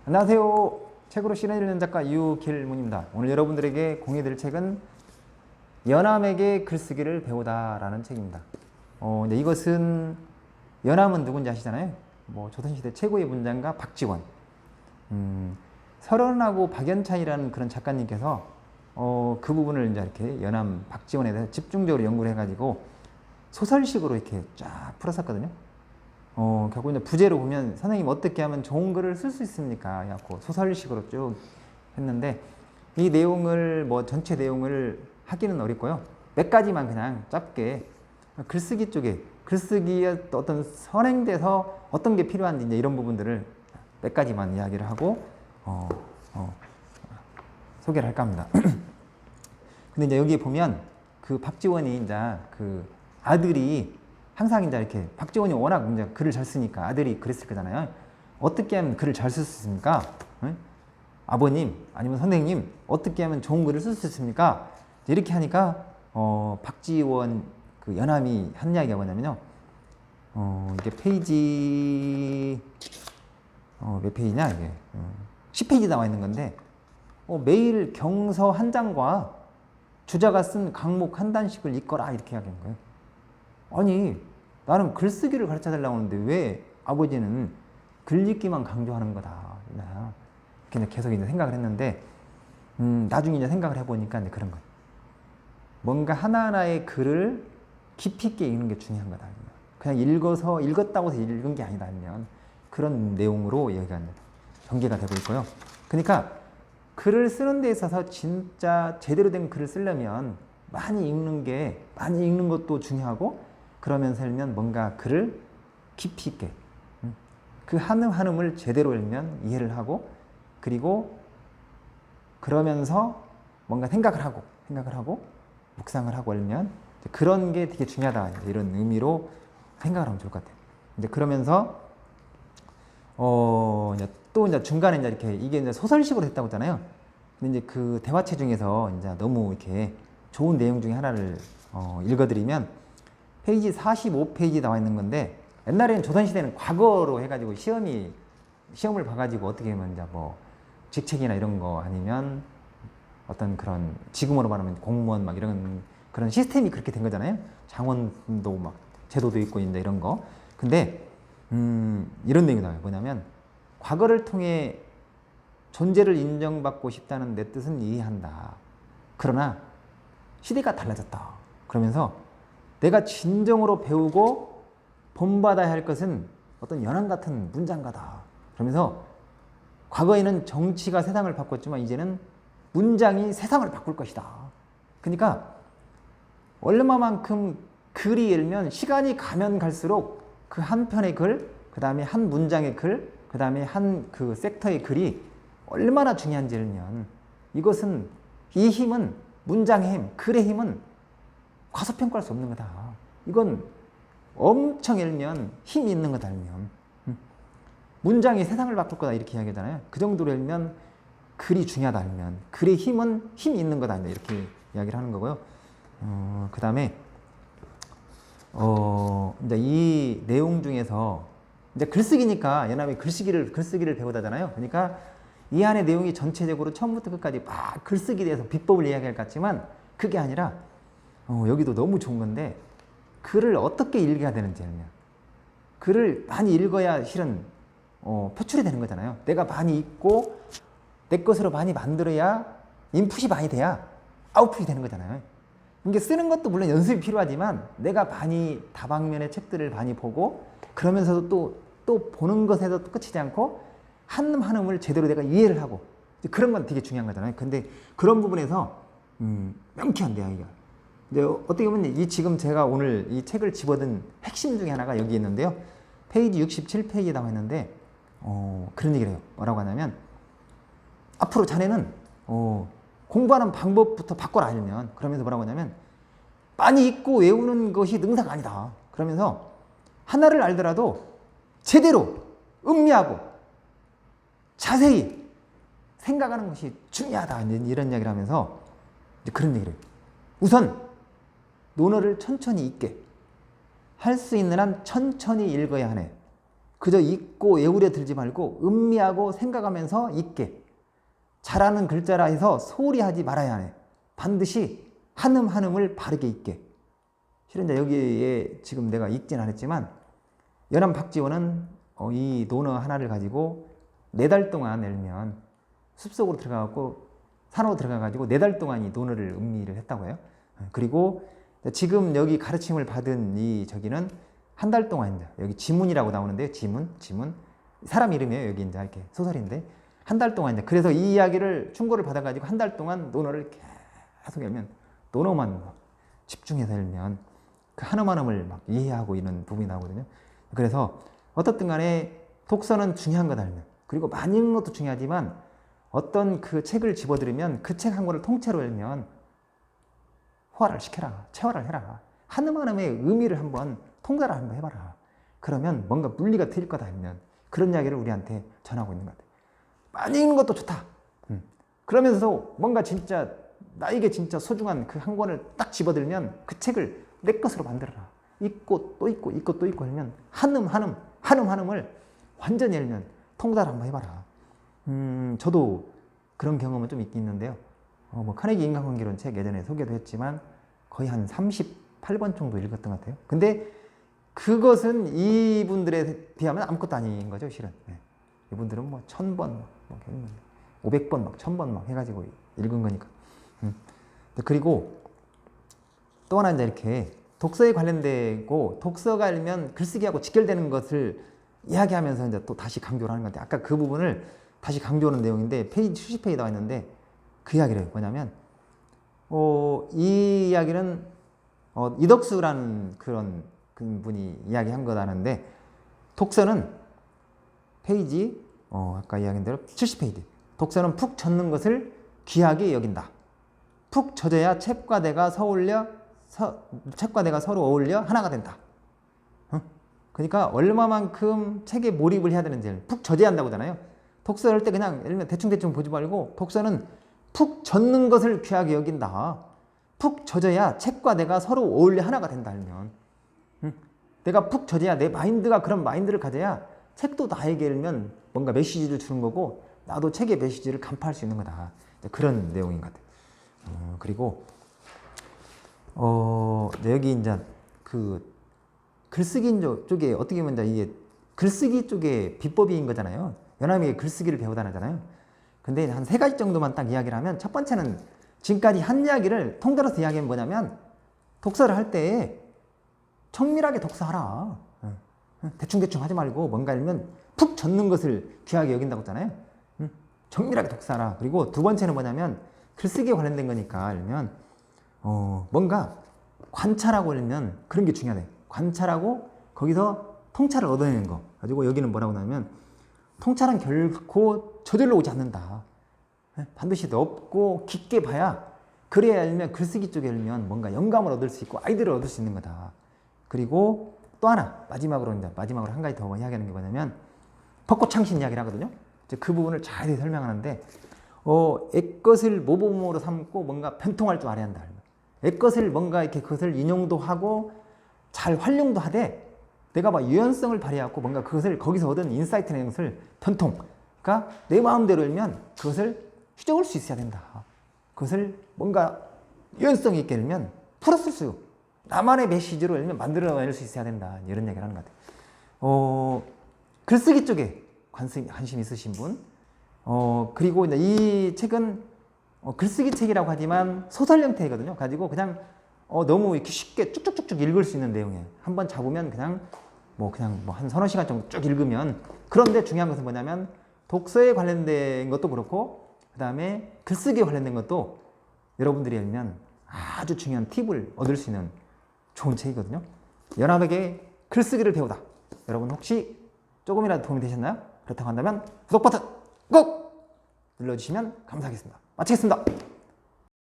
안녕하세요. 책으로 시간 읽는 작가 유길문입니다. 오늘 여러분들에게 공유드릴 책은 연암에게 글쓰기를 배우다라는 책입니다. 근데 이것은 연암은 누군지 아시잖아요. 조선시대 최고의 문장가 박지원. 설원하고 박연찬이라는 그런 작가님께서 그 부분을 이제 이렇게 연암 박지원에 대해서 집중적으로 연구를 해가지고 소설식으로 이렇게 쫙 풀었었거든요. 결국 이제 부제로 보면 선생님 어떻게 하면 좋은 글을 쓸 수 있습니까? 해갖고 소설식으로 쭉 했는데 이 내용을 전체 내용을 하기는 어렵고요. 몇 가지만 그냥 짧게 글쓰기 쪽에 글쓰기에 어떤 선행돼서 어떤 게 필요한지 이제 이런 부분들을 몇 가지만 이야기를 하고 소개를 할까 합니다. 근데 이제 여기 보면 그 박지원이 이제 그 아들이 항상 이제 이렇게 박지원이 워낙 이제 글을 잘 쓰니까 아들이 그랬을 거잖아요. 어떻게 하면 글을 잘 쓸 수 있습니까? 응? 아버님 아니면 선생님 어떻게 하면 좋은 글을 쓸 수 있습니까? 이렇게 하니까 박지원 그 연암이 한 이야기가 뭐냐면요. 이게 페이지 몇 페이지냐 이게 10페이지 나와 있는 건데 매일 경서 한 장과 주자가 쓴 강목 한 단씩을 읽거라 이렇게 이야기한 거예요. 아니 나는 글쓰기를 가르쳐 달라고 하는데 왜 아버지는 글 읽기만 강조하는 거다 이렇게 계속 이제 생각을 했는데 나중에 이제 생각을 해보니까 이제 그런 거예요. 뭔가 하나하나의 글을 깊이 있게 읽는 게 중요한 거다. 그냥 읽었다고 해서 읽은 게 아니다 하면 그런 내용으로 여기가 전개가 되고 있고요. 그러니까 글을 쓰는 데 있어서 진짜 제대로 된 글을 쓰려면 많이 읽는 것도 중요하고 그러면서 살면 뭔가 글을 깊이 있게 그 한음한음을 제대로 읽면 이해를 하고 그리고 그러면서 뭔가 생각을 하고 묵상을 하고 읽면 그런 게 되게 중요하다 이런 의미로 생각을 하면 좋을 것 같아요. 이제 그러면서 이제 또 이제 중간에 이제 이렇게 이게 이제 소설식으로 했다고 했잖아요. 근데 이제 그 대화체 중에서 이제 너무 이렇게 좋은 내용 중에 하나를 읽어드리면 페이지 45페이지 나와 있는 건데 옛날에는 조선시대는 과거로 해가지고 시험을 봐가지고 어떻게 하면 이제 직책이나 이런 거 아니면 어떤 그런 지금으로 말하면 공무원 막 이런 그런 시스템이 그렇게 된 거잖아요. 장원도 막 제도도 있고 이제 이런 거. 근데 이런 내용이 나와요. 뭐냐면 과거를 통해 존재를 인정받고 싶다는 내 뜻은 이해한다. 그러나 시대가 달라졌다. 그러면서 내가 진정으로 배우고 본받아야 할 것은 어떤 연암 같은 문장가다. 그러면서 과거에는 정치가 세상을 바꿨지만 이제는 문장이 세상을 바꿀 것이다. 그러니까 얼마만큼 글이 열면 시간이 가면 갈수록 그 한 편의 글, 그 다음에 한 문장의 글, 그 다음에 한 그 섹터의 글이 얼마나 중요한지 알면 이것은 이 힘은 문장의 힘, 글의 힘은 과소평가할 수 없는 거다. 이건 엄청 읽면 힘이 있는 거다 알면 문장이 세상을 바꿀 거다 이렇게 이야기하잖아요. 그 정도로 읽면 글이 중요하다 알면 글의 힘은 힘이 있는 거다 이렇게 이야기를 하는 거고요. 그 다음에 이제 이 내용 중에서 이제 글쓰기니까 연암이 글쓰기를 배우다잖아요. 그러니까 이 안에 내용이 전체적으로 처음부터 끝까지 막 글쓰기에 대해서 비법을 이야기할 것 같지만 그게 아니라 여기도 너무 좋은 건데 글을 어떻게 읽어야 되는지 알면 글을 많이 읽어야 실은 표출이 되는 거잖아요. 내가 많이 읽고 내 것으로 많이 만들어야 인풋이 많이 돼야 아웃풋이 되는 거잖아요. 이게 쓰는 것도 물론 연습이 필요하지만 내가 많이 다방면의 책들을 많이 보고 그러면서도 또 보는 것에서 끝이지 않고 한음 한음을 제대로 내가 이해를 하고 그런 건 되게 중요한 거잖아요. 근데 그런 부분에서 명쾌한데요. 이게 이제 어떻게 보면 이 지금 제가 오늘 이 책을 집어든 핵심 중에 하나가 여기 있는데요. 페이지 67페이지에 나와 있는데 그런 얘기를 해요. 뭐라고 하냐면 앞으로 자네는 공부하는 방법부터 바꿔라 알면 그러면서 뭐라고 하냐면 많이 읽고 외우는 것이 능사가 아니다. 그러면서 하나를 알더라도 제대로 음미하고 자세히 생각하는 것이 중요하다. 이런 이야기를 하면서 이제 그런 얘기를 해요. 우선 논어를 천천히 읽게 할 수 있는 한 천천히 읽어야 하네. 그저 읽고 외우려 들지 말고 음미하고 생각하면서 읽게. 잘하는 글자라 해서 소홀히 하지 말아야 하네. 반드시 한음 한음을 바르게 읽게. 실은 이제 여기에 지금 내가 읽진 않았지만 연암 박지원은 이 논어 하나를 가지고 4달 동안 열면 숲속으로 들어가고 산으로 들어가가지고 4달 동안 이 논어를 음미를 했다고 해요. 그리고 지금 여기 가르침을 받은 이 저기는 한 달 동안 이제 여기 지문이라고 나오는데요. 지문. 사람 이름이에요. 여기 이제 이렇게 소설인데 한 달 동안 이제 그래서 이 이야기를 충고를 받아가지고 한 달 동안 논어를 계속 열면 논어만 막 집중해서 열면 그 한음 한음을 막 이해하고 있는 부분이 나오거든요. 그래서 어떻든 간에 독서는 중요한 거다 알면 그리고 많이 읽는 것도 중요하지만 어떤 그 책을 집어들으면 그 책 한 권을 통째로 열면 호화를 시켜라. 체화를 해라. 한음 한음의 의미를 한번 통달을 한번 해봐라. 그러면 뭔가 물리가 트일 거다 알면 그런 이야기를 우리한테 전하고 있는 것 같아요. 많이 읽는 것도 좋다. 그러면서 뭔가 진짜 나에게 진짜 소중한 그 한 권을 딱 집어들면 그 책을 내 것으로 만들어라. 읽고 또 읽고 읽고 또 읽고 하면 한음을 완전히 열면 통달 한번 해봐라. 저도 그런 경험은 좀 있긴 있는데요. 뭐 카네기 인간관계론 책 예전에 소개도 했지만 거의 한 38번 정도 읽었던 것 같아요. 근데 그것은 이분들에 비하면 아무것도 아닌 거죠, 실은. 네. 이분들은 뭐 1000번, 500번, 막 1000번 막 해가지고 읽은 거니까. 그리고 또 하나 이제 이렇게 독서에 관련되고 독서가 알면 글쓰기하고 직결되는 것을 이야기하면서 이제 또 다시 강조를 하는 건데 아까 그 부분을 다시 강조하는 내용인데 페이지 70페이지 나와 있는데 그 이야기를 해요. 뭐냐면 이 이야기는 이덕수라는 그런 분이 이야기한 거라는데 독서는 페이지 아까 이야기한 대로 70페이지 독서는 푹 젖는 것을 귀하게 여긴다. 푹 젖어야 책과 내가 서로 어울려 하나가 된다. 그러니까 얼마만큼 책에 몰입을 해야 되는지 푹 젖어야 한다고 하잖아요. 독서를 할 때 그냥 예를 들면 대충 보지 말고 독서는 푹 젖는 것을 귀하게 여긴다. 푹 젖어야 책과 내가 서로 어울려 하나가 된다 하면 내가 푹 젖어야 내 마인드가 그런 마인드를 가져야 책도 나에게 읽으면 뭔가 메시지를 주는 거고 나도 책의 메시지를 간파할 수 있는 거다. 그런 내용인 것 같아요. 그리고 여기 이제 그 글쓰기 쪽에 어떻게 보면 이제 이게 글쓰기 쪽에 비법인 거잖아요. 연암이 글쓰기를 배우다잖아요. 근데 한 3가지 정도만 딱 이야기를 하면 첫 번째는 지금까지 한 이야기를 통틀어서 이야기하면 뭐냐면 독서를 할 때 청밀하게 독서하라. 대충 하지 말고 뭔가 읽으면 푹 젖는 것을 귀하게 여긴다고 했잖아요. 정밀하게 독서하라. 그리고 두 번째는 뭐냐면 글쓰기에 관련된 거니까 읽으면 뭔가 관찰하고 읽으면 그런 게 중요하대. 관찰하고 거기서 통찰을 얻어내는 거. 가지고 여기는 뭐라고 하냐면 통찰은 결코 저절로 오지 않는다. 반드시 넓고 깊게 봐야 그래야 읽으면 글쓰기 쪽에 읽으면 뭔가 영감을 얻을 수 있고 아이디어를 얻을 수 있는 거다. 그리고 또 하나 마지막으로 한 가지 더 이야기하는 게 뭐냐면 벚꽃창신 이야기를 하거든요. 그 부분을 자세히 설명하는데 애것을 모범으로 삼고 뭔가 변통할 줄 알아야 한다. 애것을 뭔가 이렇게 그것을 인용도 하고 잘 활용도 하되 내가 막 유연성을 발휘하고 뭔가 그것을 거기서 얻은 인사이트라는 것을 변통. 그러니까 내 마음대로 읽으면 그것을 휘저을 수 있어야 된다. 그것을 뭔가 유연성 있게 읽으면 풀었을 수 나만의 메시지로 읽으면 만들어낼 수 있어야 된다. 이런 얘기를 하는 것 같아요. 글쓰기 쪽에 관심 있으신 분 그리고 이제 이 책은 글쓰기 책이라고 하지만 소설 형태거든요. 가지고 그냥 너무 이렇게 쉽게 쭉쭉쭉쭉 읽을 수 있는 내용이에요. 한번 잡으면 그냥 한 서너 시간 정도 쭉 읽으면 그런데 중요한 것은 뭐냐면 독서에 관련된 것도 그렇고 그 다음에 글쓰기에 관련된 것도 여러분들이 읽으면 아주 중요한 팁을 얻을 수 있는 좋은 책이거든요. 연합에게 글쓰기를 배우다. 여러분 혹시 조금이라도 도움이 되셨나요? 그렇다고 한다면 구독 버튼 꼭 눌러주시면 감사하겠습니다. 마치겠습니다.